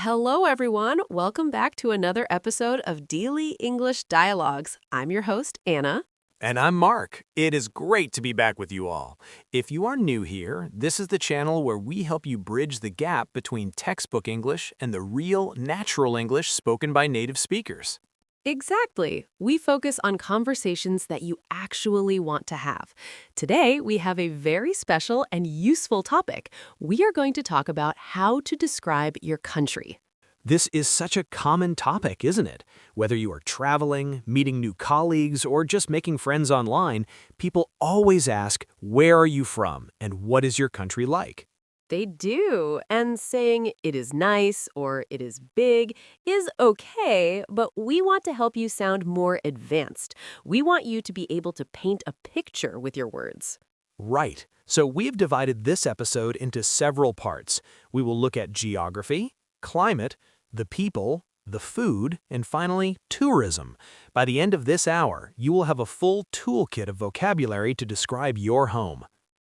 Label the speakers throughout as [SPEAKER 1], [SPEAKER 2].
[SPEAKER 1] Hello, everyone. Welcome back to another episode of Daily English Dialogues. I'm your host, Anna.
[SPEAKER 2] And I'm Mark. It is great to be back with you all. If you are new here, this is the channel where we help you bridge the gap between textbook English and the real, natural English spoken by native speakers.
[SPEAKER 1] Exactly. We focus on conversations that you actually want to have. Today, we have a very special and useful topic. We are going to talk about how to describe your country.
[SPEAKER 2] This is such a common topic, isn't it? Whether you are traveling, meeting new colleagues, or just making friends online, people always ask, where are you from and what is your country like?
[SPEAKER 1] They do, and saying it is nice or it is big is okay, but we want to help you sound more advanced. We want you to be able to paint a picture with your words.
[SPEAKER 2] Right. So we have divided this episode into several parts. We will look at geography, climate, the people, the food, and finally, tourism. By the end of this hour, you will have a full toolkit of vocabulary to describe your home.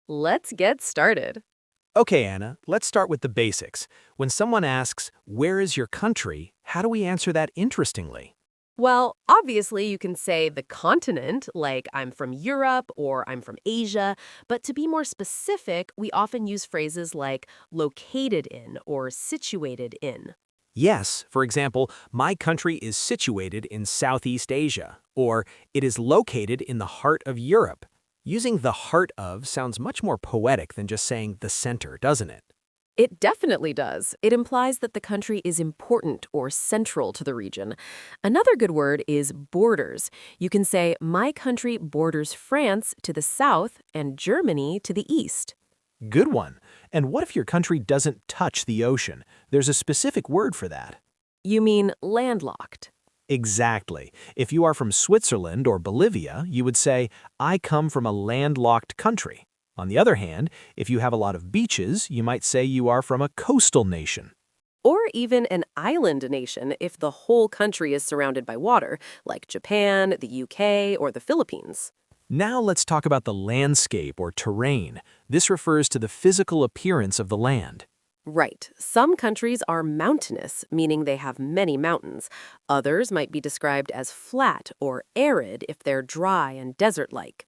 [SPEAKER 1] Let's get started.
[SPEAKER 2] Okay, Anna, let's start with the basics. When someone asks, where is your country, how do we answer that interestingly?
[SPEAKER 1] Well, obviously, you can say the continent, like I'm from Europe or I'm from Asia, but to be more specific, we often use phrases like located in or situated in.
[SPEAKER 2] Yes, for example, my country is situated in Southeast Asia, or it is located in the heart of Europe. Using the heart of sounds much more poetic than just saying the center, doesn't it?
[SPEAKER 1] It definitely does. It implies that the country is important or central to the region. Another good word is borders. You can say, my country borders France to the south and Germany to the east.
[SPEAKER 2] Good one. And what if your country doesn't touch the ocean? There's a specific word for that.
[SPEAKER 1] You mean landlocked.
[SPEAKER 2] Exactly. If you are from Switzerland or Bolivia, you would say, I come from a landlocked country. On the other hand, if you have a lot of beaches, you might say you are from a coastal nation.
[SPEAKER 1] Or even an island nation if the whole country is surrounded by water, like Japan, the UK, or the Philippines.
[SPEAKER 2] Now let's talk about the landscape or terrain. This refers to the physical appearance of the land.
[SPEAKER 1] Right. Some countries are mountainous, meaning they have many mountains. Others might be described as flat or arid if they're dry and desert-like.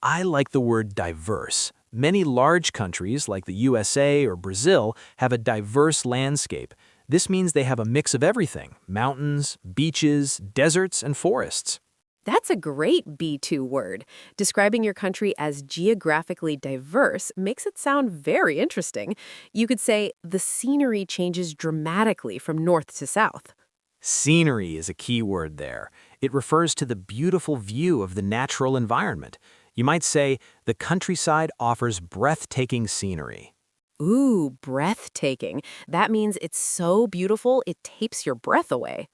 [SPEAKER 2] I like the word diverse. Many large countries like the USA or Brazil have a diverse landscape. This means they have a mix of everything: mountains, beaches, deserts, and forests.
[SPEAKER 1] That's a great B2 word. Describing your country as geographically diverse makes it sound very interesting. You could say the scenery changes dramatically from north to south.
[SPEAKER 2] Scenery is a key word there. It refers to the beautiful view of the natural environment. You might say the countryside offers breathtaking scenery.
[SPEAKER 1] Ooh, breathtaking. That means it's so beautiful it takes your breath away.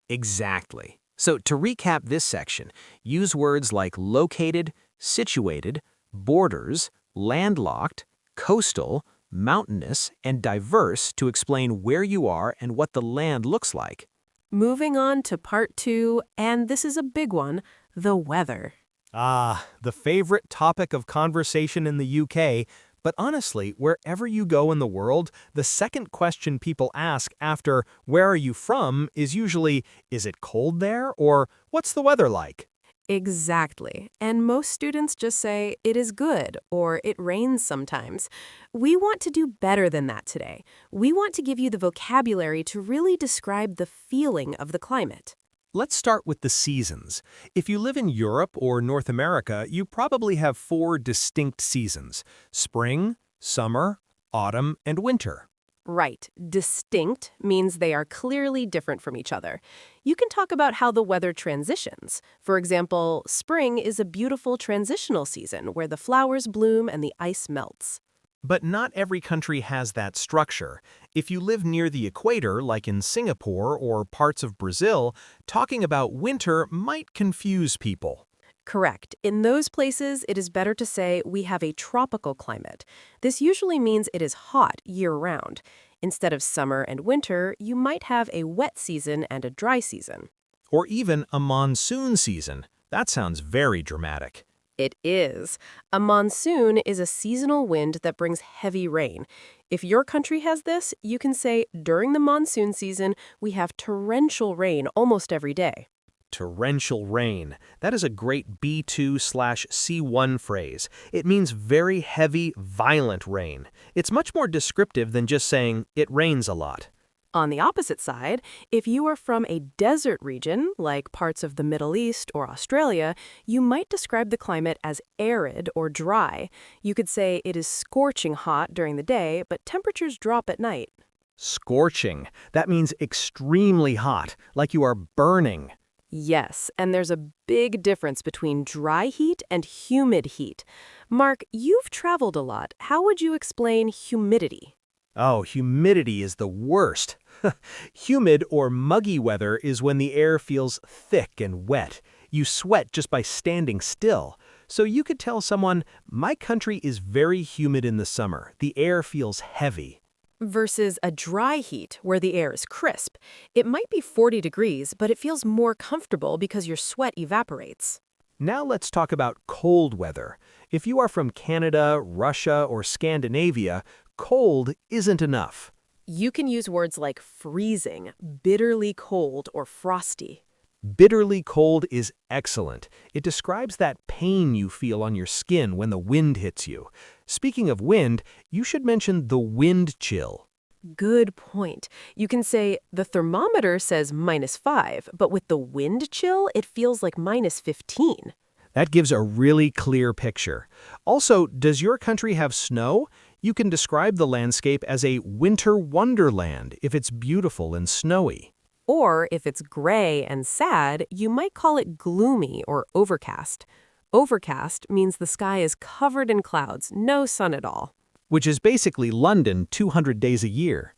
[SPEAKER 2] Exactly. So to recap this section, use words like located, situated, borders, landlocked, coastal, mountainous, and diverse to explain where you are and what the land looks like.
[SPEAKER 1] Moving on to part 2, and this is a big one, the weather.
[SPEAKER 3] The favorite topic of conversation in the UK, but honestly, wherever you go in the world, the second question people ask after "where are you from" is usually, is it cold there? Or what's the weather like?
[SPEAKER 1] Exactly. And most students just say, it is good, or it rains sometimes. We want to do better than that today. We want to give you the vocabulary to really describe the feeling of the climate.
[SPEAKER 3] Let's start with the seasons. If you live in Europe or North America, you probably have 4 distinct seasons: spring, summer, autumn, and winter.
[SPEAKER 1] Right. Distinct means they are clearly different from each other. You can talk about how the weather transitions. For example, spring is a beautiful transitional season where the flowers bloom and the ice melts.
[SPEAKER 3] But not every country has that structure. If you live near the equator, like in Singapore or parts of Brazil, talking about winter might confuse people.
[SPEAKER 1] Correct. In those places, it is better to say we have a tropical climate. This usually means it is hot year-round. Instead of summer and winter, you might have a wet season and a dry season.
[SPEAKER 3] Or even a monsoon season. That sounds very dramatic.
[SPEAKER 1] It is. A monsoon is a seasonal wind that brings heavy rain. If your country has this, you can say, during the monsoon season, we have torrential rain almost every day.
[SPEAKER 2] Torrential rain. That is a great B2/C1 phrase. It means very heavy, violent rain. It's much more descriptive than just saying, it rains a lot.
[SPEAKER 1] On the opposite side, if you are from a desert region, like parts of the Middle East or Australia, you might describe the climate as arid or dry. You could say it is scorching hot during the day, but temperatures drop at night.
[SPEAKER 2] Scorching. That means extremely hot, like you are burning.
[SPEAKER 1] Yes, and there's a big difference between dry heat and humid heat. Mark, you've traveled a lot. How would you explain humidity?
[SPEAKER 2] Oh, humidity is the worst. Humid or muggy weather is when the air feels thick and wet. You sweat just by standing still. So you could tell someone, my country is very humid in the summer. The air feels heavy.
[SPEAKER 1] Versus a dry heat, where the air is crisp. It might be 40 degrees, but it feels more comfortable because your sweat evaporates.
[SPEAKER 2] Now let's talk about cold weather. If you are from Canada, Russia, or Scandinavia, cold isn't enough.
[SPEAKER 1] You can use words like freezing, bitterly cold, or frosty.
[SPEAKER 2] Bitterly cold is excellent. It describes that pain you feel on your skin when the wind hits you. Speaking of wind, you should mention the wind chill.
[SPEAKER 1] Good point. You can say, the thermometer says -5, but with the wind chill, it feels like -15.
[SPEAKER 2] That gives a really clear picture. Also, does your country have snow? You can describe the landscape as a winter wonderland if it's beautiful and snowy.
[SPEAKER 1] Or if it's gray and sad, you might call it gloomy or overcast. Overcast means the sky is covered in clouds, no sun at all.
[SPEAKER 2] Which is basically London 200 days a year.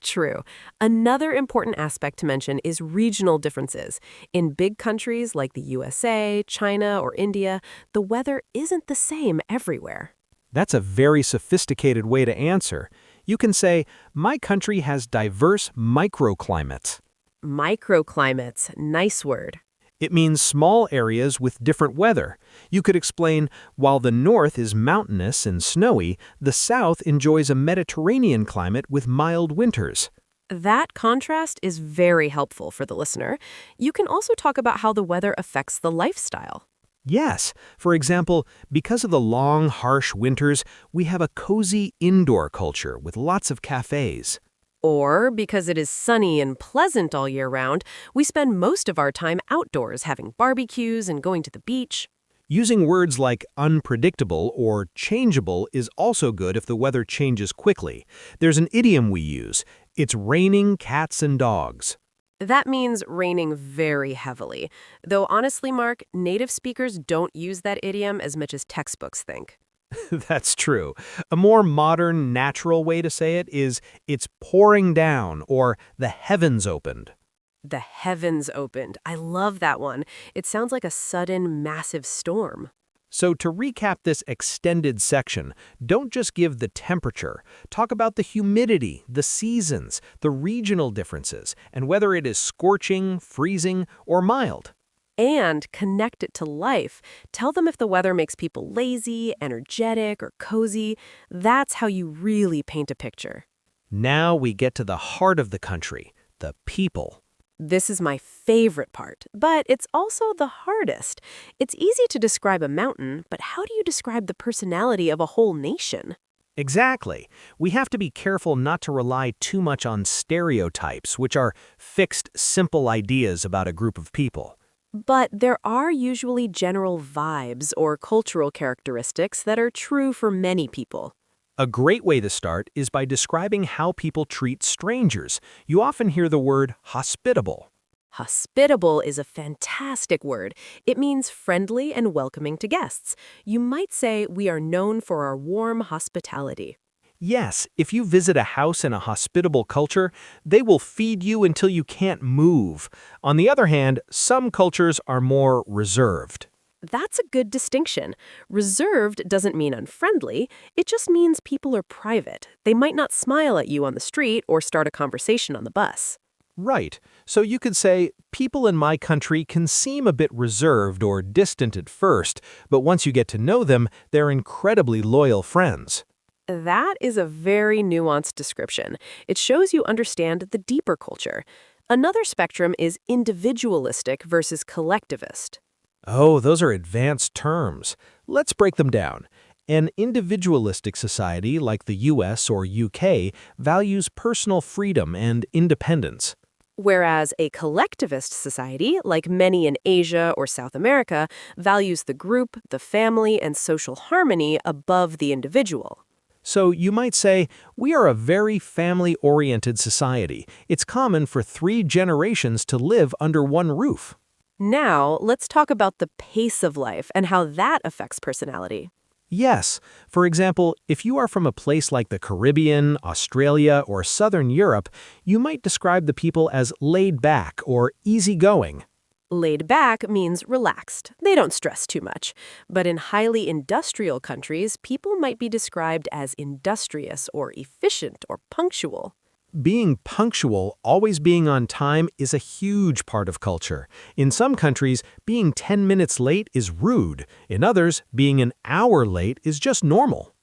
[SPEAKER 1] True. Another important aspect to mention is regional differences. In big countries like the USA, China, or India, the weather isn't the same everywhere.
[SPEAKER 2] That's a very sophisticated way to answer. You can say, my country has diverse microclimates.
[SPEAKER 1] Microclimates, nice word.
[SPEAKER 2] It means small areas with different weather. You could explain, while the north is mountainous and snowy, the south enjoys a Mediterranean climate with mild winters.
[SPEAKER 1] That contrast is very helpful for the listener. You can also talk about how the weather affects the lifestyle.
[SPEAKER 2] Yes, for example, because of the long, harsh winters, we have a cozy indoor culture with lots of cafes.
[SPEAKER 1] Or, because it is sunny and pleasant all year round, we spend most of our time outdoors having barbecues and going to the beach.
[SPEAKER 2] Using words like unpredictable or changeable is also good if the weather changes quickly. There's an idiom we use. It's raining cats and dogs.
[SPEAKER 1] That means raining very heavily. Though honestly, Mark, native speakers don't use that idiom as much as textbooks think.
[SPEAKER 2] That's true. A more modern, natural way to say it is, it's pouring down, or the heavens opened.
[SPEAKER 1] The heavens opened. I love that one. It sounds like a sudden, massive storm.
[SPEAKER 2] So to recap this extended section, don't just give the temperature. Talk about the humidity, the seasons, the regional differences, and whether it is scorching, freezing, or mild.
[SPEAKER 1] And connect it to life. Tell them if the weather makes people lazy, energetic, or cozy. That's how you really paint a picture.
[SPEAKER 2] Now we get to the heart of the country, the people.
[SPEAKER 1] This is my favorite part, but it's also the hardest. It's easy to describe a mountain, but how do you describe the personality of a whole nation?
[SPEAKER 2] Exactly. We have to be careful not to rely too much on stereotypes, which are fixed, simple ideas about a group of people.
[SPEAKER 1] But there are usually general vibes or cultural characteristics that are true for many people.
[SPEAKER 2] A great way to start is by describing how people treat strangers. You often hear the word hospitable.
[SPEAKER 1] Hospitable is a fantastic word. It means friendly and welcoming to guests. You might say we are known for our warm hospitality.
[SPEAKER 2] Yes, if you visit a house in a hospitable culture, they will feed you until you can't move. On the other hand, some cultures are more reserved.
[SPEAKER 1] That's a good distinction. Reserved doesn't mean unfriendly. It just means people are private. They might not smile at you on the street or start a conversation on the bus.
[SPEAKER 3] Right. So you could say, people in my country can seem a bit reserved or distant at first, but once you get to know them, they're incredibly loyal friends.
[SPEAKER 1] That is a very nuanced description. It shows you understand the deeper culture. Another spectrum is individualistic versus collectivist.
[SPEAKER 3] Oh, those are advanced terms. Let's break them down. An individualistic society like the US or UK values personal freedom and independence.
[SPEAKER 1] Whereas a collectivist society, like many in Asia or South America, values the group, the family, and social harmony above the individual.
[SPEAKER 3] So you might say, we are a very family-oriented society. It's common for 3 generations to live under one roof.
[SPEAKER 1] Now, let's talk about the pace of life and how that affects personality.
[SPEAKER 3] Yes, for example, if you are from a place like the Caribbean, Australia, or Southern Europe, you might describe the people as laid back or easygoing.
[SPEAKER 1] Laid back means relaxed. They don't stress too much. But in highly industrial countries, people might be described as industrious or efficient or punctual.
[SPEAKER 3] Being punctual, always being on time, is a huge part of culture. In some countries, being 10 minutes late is rude. In others, being an hour late is just normal.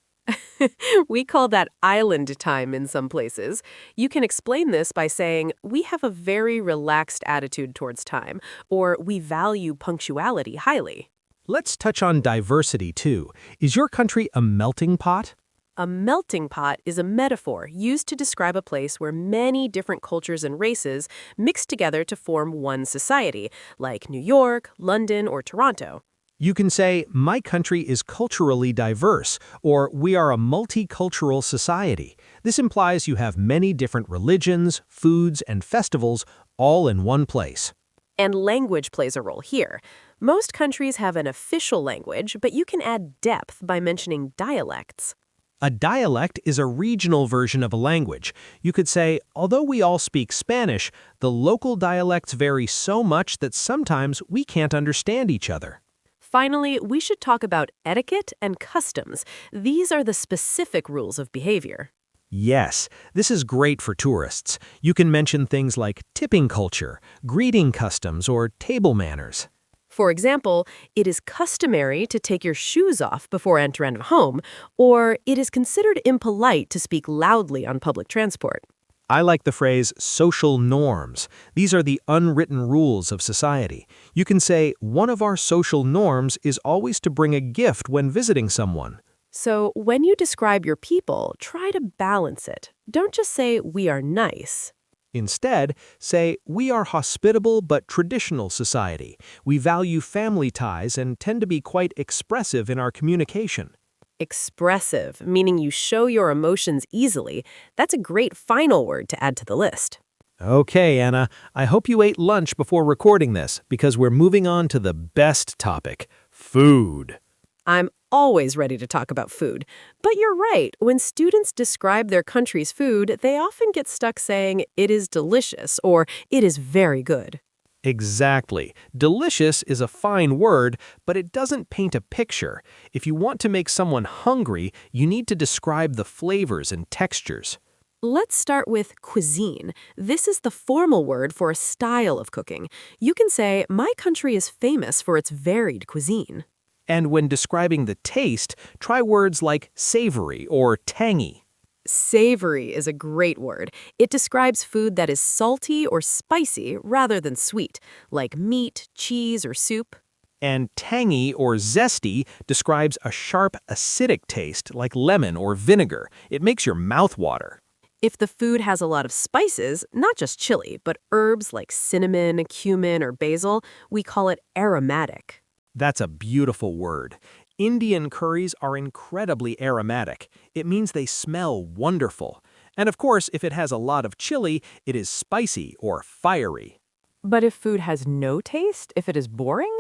[SPEAKER 1] We call that island time in some places. You can explain this by saying, we have a very relaxed attitude towards time, or we value punctuality highly.
[SPEAKER 3] Let's touch on diversity, too. Is your country a melting pot?
[SPEAKER 1] A melting pot is a metaphor used to describe a place where many different cultures and races mix together to form one society, like New York, London, or Toronto.
[SPEAKER 3] You can say, my country is culturally diverse, or we are a multicultural society. This implies you have many different religions, foods, and festivals all in one place.
[SPEAKER 1] And language plays a role here. Most countries have an official language, but you can add depth by mentioning dialects.
[SPEAKER 3] A dialect is a regional version of a language. You could say, although we all speak Spanish, the local dialects vary so much that sometimes we can't understand each other.
[SPEAKER 1] Finally, we should talk about etiquette and customs. These are the specific rules of behavior.
[SPEAKER 3] Yes, this is great for tourists. You can mention things like tipping culture, greeting customs, or table manners.
[SPEAKER 1] For example, it is customary to take your shoes off before entering a home, or it is considered impolite to speak loudly on public transport.
[SPEAKER 3] I like the phrase social norms. These are the unwritten rules of society. You can say, one of our social norms is always to bring a gift when visiting someone.
[SPEAKER 1] So when you describe your people, try to balance it. Don't just say, we are nice.
[SPEAKER 3] Instead, say, we are hospitable but traditional society. We value family ties and tend to be quite expressive in our communication.
[SPEAKER 1] Expressive, meaning you show your emotions easily. That's a great final word to add to the list.
[SPEAKER 3] Okay, Anna, I hope you ate lunch before recording this, because we're moving on to the best topic, food.
[SPEAKER 1] I'm always ready to talk about food. But you're right, when students describe their country's food, they often get stuck saying, it is delicious, or it is very good.
[SPEAKER 3] Exactly. Delicious is a fine word, but it doesn't paint a picture. If you want to make someone hungry, you need to describe the flavors and textures.
[SPEAKER 1] Let's start with cuisine. This is the formal word for a style of cooking. You can say, my country is famous for its varied cuisine.
[SPEAKER 3] And when describing the taste, try words like savory or tangy.
[SPEAKER 1] Savory is a great word. It describes food that is salty or spicy rather than sweet, like meat, cheese, or soup.
[SPEAKER 3] And tangy or zesty describes a sharp, acidic taste like lemon or vinegar. It makes your mouth water.
[SPEAKER 1] If the food has a lot of spices, not just chili, but herbs like cinnamon, cumin, or basil, we call it aromatic.
[SPEAKER 3] That's a beautiful word. Indian curries are incredibly aromatic. It means they smell wonderful. And of course, if it has a lot of chili, it is spicy or fiery.
[SPEAKER 1] But if food has no taste, if it is boring?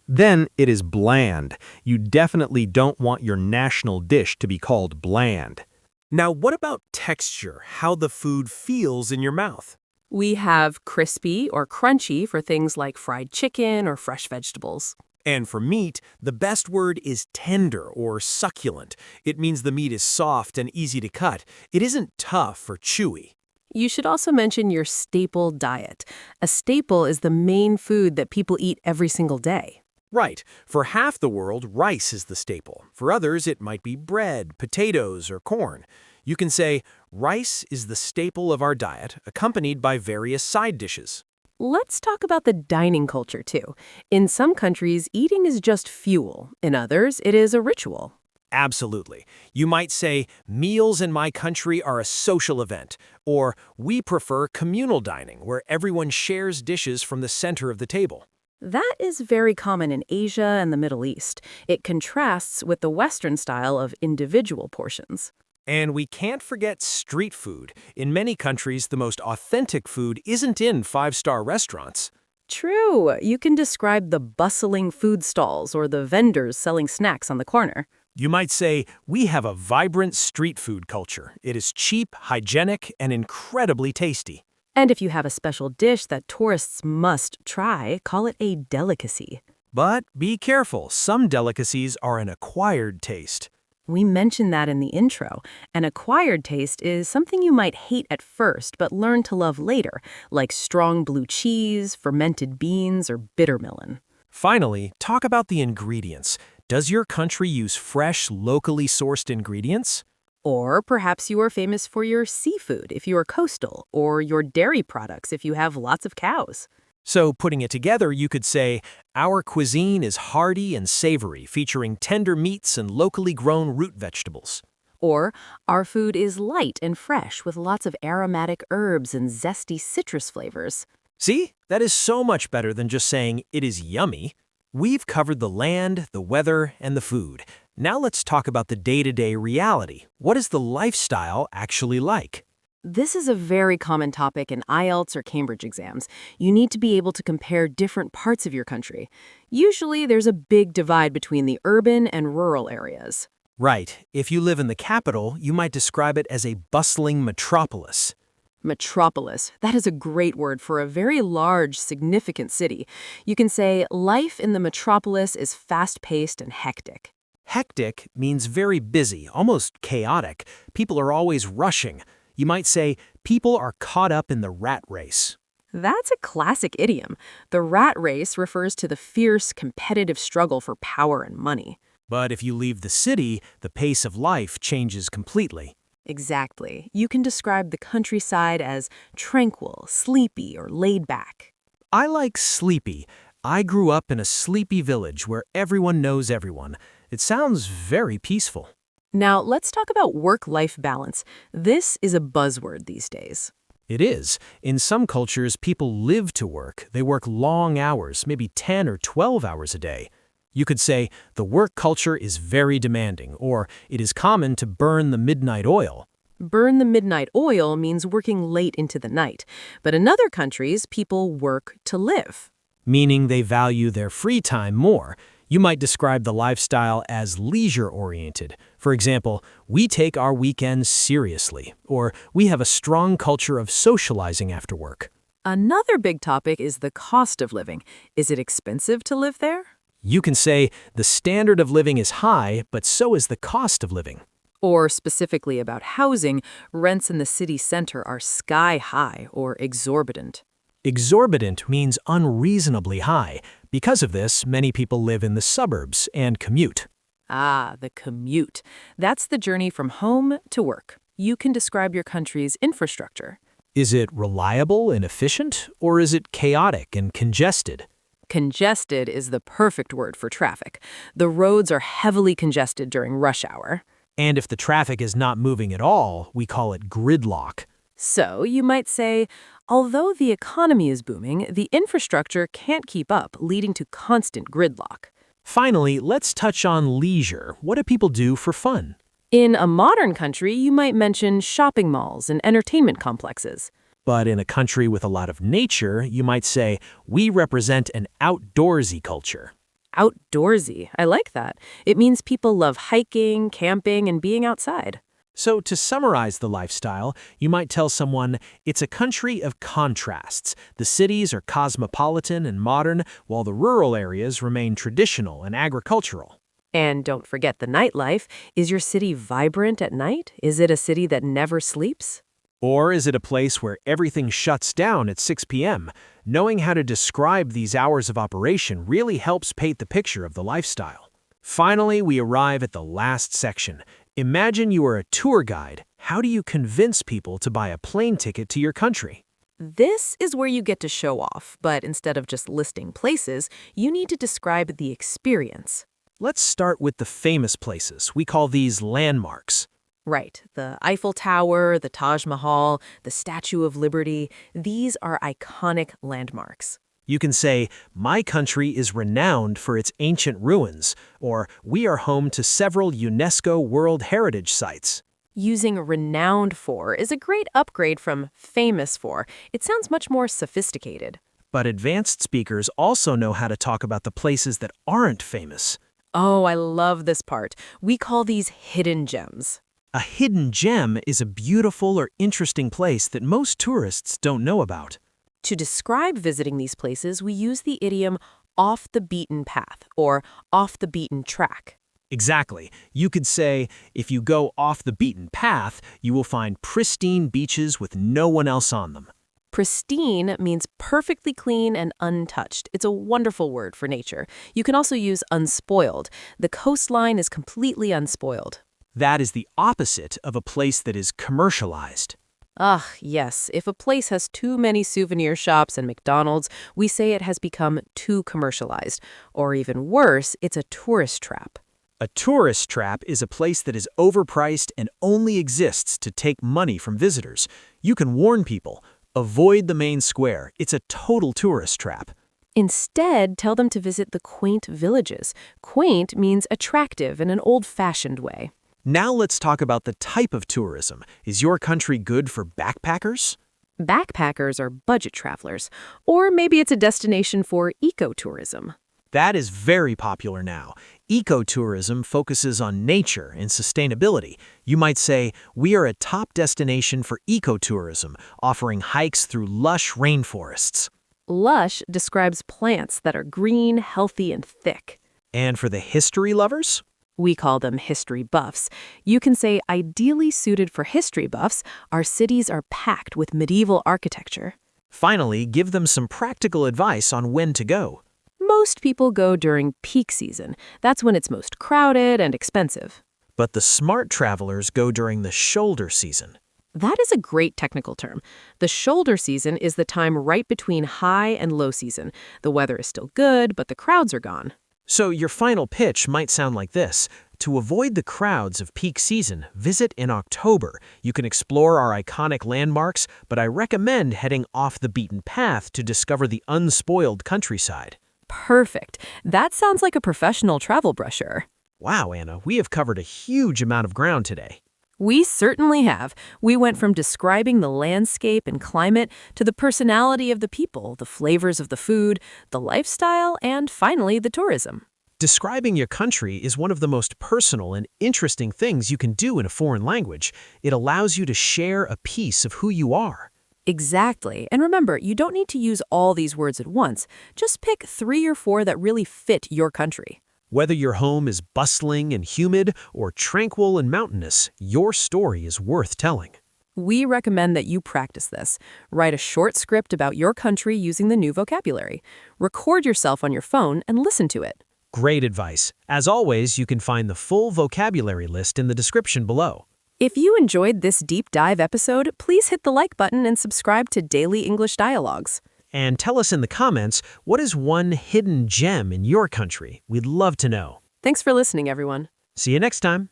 [SPEAKER 3] Then it is bland. You definitely don't want your national dish to be called bland. Now, what about texture, how the food feels in your mouth?
[SPEAKER 1] We have crispy or crunchy for things like fried chicken or fresh vegetables.
[SPEAKER 3] And for meat, the best word is tender or succulent. It means the meat is soft and easy to cut. It isn't tough or chewy.
[SPEAKER 1] You should also mention your staple diet. A staple is the main food that people eat every single day.
[SPEAKER 2] Right. For half the world, rice is the staple. For others, it might be bread, potatoes, or corn. You can say, rice is the staple of our diet, accompanied by various side dishes.
[SPEAKER 1] Let's talk about the dining culture, too. In some countries, eating is just fuel. In others, it is a ritual.
[SPEAKER 2] Absolutely. You might say, meals in my country are a social event, or we prefer communal dining, where everyone shares dishes from the center of the table.
[SPEAKER 1] That is very common in Asia and the Middle East. It contrasts with the Western style of individual portions.
[SPEAKER 2] And we can't forget street food. In many countries, the most authentic food isn't in five-star restaurants.
[SPEAKER 1] True, you can describe the bustling food stalls or the vendors selling snacks on the corner.
[SPEAKER 2] You might say, we have a vibrant street food culture. It is cheap, hygienic, and incredibly tasty.
[SPEAKER 1] And if you have a special dish that tourists must try, call it a delicacy.
[SPEAKER 2] But be careful, some delicacies are an acquired taste.
[SPEAKER 1] We mentioned that in the intro. An acquired taste is something you might hate at first but learn to love later, like strong blue cheese, fermented beans, or bitter melon.
[SPEAKER 2] Finally, talk about the ingredients. Does your country use fresh, locally sourced ingredients?
[SPEAKER 1] Or perhaps you are famous for your seafood if you are coastal, or your dairy products if you have lots of cows.
[SPEAKER 2] So, putting it together, you could say, our cuisine is hearty and savory, featuring tender meats and locally grown root vegetables.
[SPEAKER 1] Or our food is light and fresh with lots of aromatic herbs and zesty citrus flavors.
[SPEAKER 2] See? That is so much better than just saying it is yummy. We've covered the land, the weather, and the food. Now let's talk about the day-to-day reality. What is the lifestyle actually like?
[SPEAKER 1] This is a very common topic in IELTS or Cambridge exams. You need to be able to compare different parts of your country. Usually, there's a big divide between the urban and rural areas.
[SPEAKER 2] Right. If you live in the capital, you might describe it as a bustling metropolis.
[SPEAKER 1] Metropolis. That is a great word for a very large, significant city. You can say life in the metropolis is fast-paced and hectic.
[SPEAKER 2] Hectic means very busy, almost chaotic. People are always rushing. You might say, people are caught up in the rat race.
[SPEAKER 1] That's a classic idiom. The rat race refers to the fierce, competitive struggle for power and money.
[SPEAKER 2] But if you leave the city, the pace of life changes completely.
[SPEAKER 1] Exactly. You can describe the countryside as tranquil, sleepy, or laid back.
[SPEAKER 2] I like sleepy. I grew up in a sleepy village where everyone knows everyone. It sounds very peaceful.
[SPEAKER 1] Now, let's talk about work-life balance. This is a buzzword these days.
[SPEAKER 2] It is. In some cultures, people live to work. They work long hours, maybe 10 or 12 hours a day. You could say, the work culture is very demanding, or it is common to burn the midnight oil.
[SPEAKER 1] Burn the midnight oil means working late into the night. But in other countries, people work to live.
[SPEAKER 2] Meaning they value their free time more. You might describe the lifestyle as leisure-oriented. For example, we take our weekends seriously, or we have a strong culture of socializing after work.
[SPEAKER 1] Another big topic is the cost of living. Is it expensive to live there?
[SPEAKER 2] You can say the standard of living is high, but so is the cost of living.
[SPEAKER 1] Or specifically about housing, rents in the city center are sky high or exorbitant.
[SPEAKER 2] Exorbitant means unreasonably high. Because of this, many people live in the suburbs and commute.
[SPEAKER 1] Ah, the commute. That's the journey from home to work. You can describe your country's infrastructure.
[SPEAKER 2] Is it reliable and efficient, or is it chaotic and congested?
[SPEAKER 1] Congested is the perfect word for traffic. The roads are heavily congested during rush hour.
[SPEAKER 2] And if the traffic is not moving at all, we call it gridlock.
[SPEAKER 1] So you might say, although the economy is booming, the infrastructure can't keep up, leading to constant gridlock.
[SPEAKER 2] Finally, let's touch on leisure. What do people do for fun?
[SPEAKER 1] In a modern country, you might mention shopping malls and entertainment complexes.
[SPEAKER 2] But in a country with a lot of nature, you might say, we represent an outdoorsy culture.
[SPEAKER 1] Outdoorsy. I like that. It means people love hiking, camping, and being outside.
[SPEAKER 2] So to summarize the lifestyle, you might tell someone, it's a country of contrasts. The cities are cosmopolitan and modern, while the rural areas remain traditional and agricultural.
[SPEAKER 1] And don't forget the nightlife. Is your city vibrant at night? Is it a city that never sleeps?
[SPEAKER 3] Or is it a place where everything shuts down at 6 p.m.? Knowing how to describe these hours of operation really helps paint the picture of the lifestyle. Finally, we arrive at the last section. Imagine you are a tour guide. How do you convince people to buy a plane ticket to your country?
[SPEAKER 1] This is where you get to show off, but instead of just listing places, you need to describe the experience.
[SPEAKER 3] Let's start with the famous places. We call these landmarks.
[SPEAKER 1] Right, the Eiffel Tower, the Taj Mahal, the Statue of Liberty, these are iconic landmarks.
[SPEAKER 3] You can say, my country is renowned for its ancient ruins, or we are home to several UNESCO World Heritage Sites.
[SPEAKER 1] Using renowned for is a great upgrade from famous for. It sounds much more sophisticated.
[SPEAKER 3] But advanced speakers also know how to talk about the places that aren't famous.
[SPEAKER 1] Oh, I love this part. We call these hidden gems.
[SPEAKER 3] A hidden gem is a beautiful or interesting place that most tourists don't know about.
[SPEAKER 1] To describe visiting these places, we use the idiom off the beaten path or off the beaten track.
[SPEAKER 3] Exactly. You could say, if you go off the beaten path, you will find pristine beaches with no one else on them.
[SPEAKER 1] Pristine means perfectly clean and untouched. It's a wonderful word for nature. You can also use unspoiled. The coastline is completely unspoiled.
[SPEAKER 3] That is the opposite of a place that is commercialized.
[SPEAKER 1] Ah, yes. If a place has too many souvenir shops and McDonald's, we say it has become too commercialized. Or even worse, it's a tourist trap.
[SPEAKER 3] A tourist trap is a place that is overpriced and only exists to take money from visitors. You can warn people, avoid the main square. It's a total tourist trap.
[SPEAKER 1] Instead, tell them to visit the quaint villages. Quaint means attractive in an old-fashioned way.
[SPEAKER 3] Now let's talk about the type of tourism. Is your country good for backpackers?
[SPEAKER 1] Backpackers are budget travelers, or maybe it's a destination for ecotourism.
[SPEAKER 3] That is very popular now. Ecotourism focuses on nature and sustainability. You might say, we are a top destination for ecotourism, offering hikes through lush rainforests.
[SPEAKER 1] Lush describes plants that are green, healthy, and thick.
[SPEAKER 3] And for the history lovers?
[SPEAKER 1] We call them history buffs. You can say ideally suited for history buffs, our cities are packed with medieval architecture.
[SPEAKER 3] Finally, give them some practical advice on when to go.
[SPEAKER 1] Most people go during peak season. That's when it's most crowded and expensive.
[SPEAKER 3] But the smart travelers go during the shoulder season.
[SPEAKER 1] That is a great technical term. The shoulder season is the time right between high and low season. The weather is still good, but the crowds are gone.
[SPEAKER 3] So your final pitch might sound like this. To avoid the crowds of peak season, visit in October. You can explore our iconic landmarks, but I recommend heading off the beaten path to discover the unspoiled countryside.
[SPEAKER 1] Perfect. That sounds like a professional travel brochure.
[SPEAKER 3] Wow, Anna, we have covered a huge amount of ground today.
[SPEAKER 1] We certainly have. We went from describing the landscape and climate to the personality of the people, the flavors of the food, the lifestyle, and finally, the tourism.
[SPEAKER 3] Describing your country is one of the most personal and interesting things you can do in a foreign language. It allows you to share a piece of who you are.
[SPEAKER 1] Exactly. And remember, you don't need to use all these words at once. Just pick 3 or 4 that really fit your country.
[SPEAKER 3] Whether your home is bustling and humid or tranquil and mountainous, your story is worth telling.
[SPEAKER 1] We recommend that you practice this. Write a short script about your country using the new vocabulary. Record yourself on your phone and listen to it.
[SPEAKER 3] Great advice. As always, you can find the full vocabulary list in the description below.
[SPEAKER 1] If you enjoyed this deep dive episode, please hit the like button and subscribe to Daily English Dialogues.
[SPEAKER 3] And tell us in the comments, what is one hidden gem in your country? We'd love to know.
[SPEAKER 1] Thanks for listening, everyone.
[SPEAKER 3] See you next time.